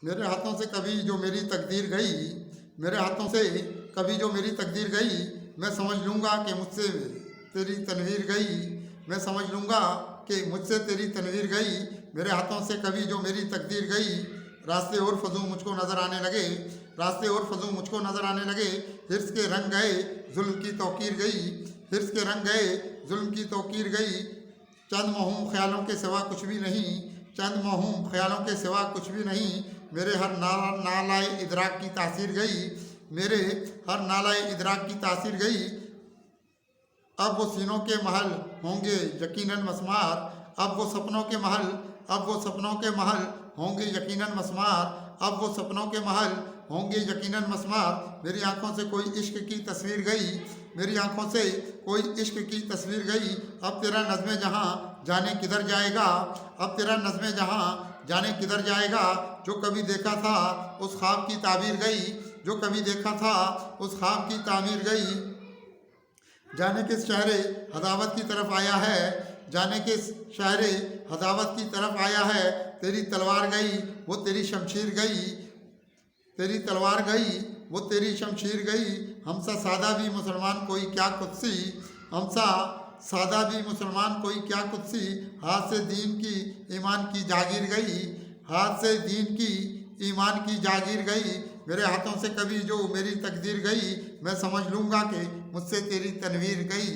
मेरे हाथों से कभी जो मेरी तकदीर गई, मेरे हाथों से कभी जो मेरी तकदीर गई, मैं समझ लूँगा कि मुझसे तेरी तनवीर गई। मैं समझ लूँगा कि मुझसे तेरी तनवीर गई। मेरे हाथों से कभी जो मेरी तकदीर गई, रास्ते और फजू मुझको नज़र आने लगे, रास्ते और फजू मुझको नज़र आने लगे। हिर्स के रंग गए, जुल्म की तौकीर गई। हिर्स के रंग गए, जुल्म की तौकीर गई। चंद महूम ख्यालों के सिवा कुछ भी नहीं, चंद महूम ख्यालों के सिवा कुछ भी नहीं। मेरे हर नालाए इदराक की तासीर गई, मेरे हर नालाए इदराक की तासीर गई। अब वो सीनों के महल होंगे यकीनन मस्मार, अब वो सपनों के महल, अब वो सपनों के महल होंगे यकीनन मस्मार, अब वो सपनों के महल होंगे यकीनन मस्मार। मेरी आंखों से कोई इश्क की तस्वीर गई, मेरी आंखों से कोई इश्क की तस्वीर गई। अब तेरा नज़्मे जहाँ जाने किधर जाएगा, अब तेरा नज़्मे जहाँ जाने किधर जाएगा। जो कभी देखा था उस ख्वाब की ताबीर गई, जो कभी देखा था उस ख्वाब की तामीर गई। जाने किस शहरे हदावत की तरफ आया है, जाने किस शहरे हदावत की तरफ आया है। तेरी तलवार गई वो तेरी शमशीर गई, तेरी तलवार गई वो तेरी शमशीर गई। हमसा सादा भी मुसलमान कोई क्या कुत्सी, हमसा सादा भी मुसलमान कोई क्या कुत्सी। हाथ से दीन की ईमान की जागीर गई, हाथ से दीन की ईमान की जागीर गई। मेरे हाथों से कभी जो मेरी तकदीर गई, मैं समझ लूँगा कि मुझसे तेरी तनवीर गई।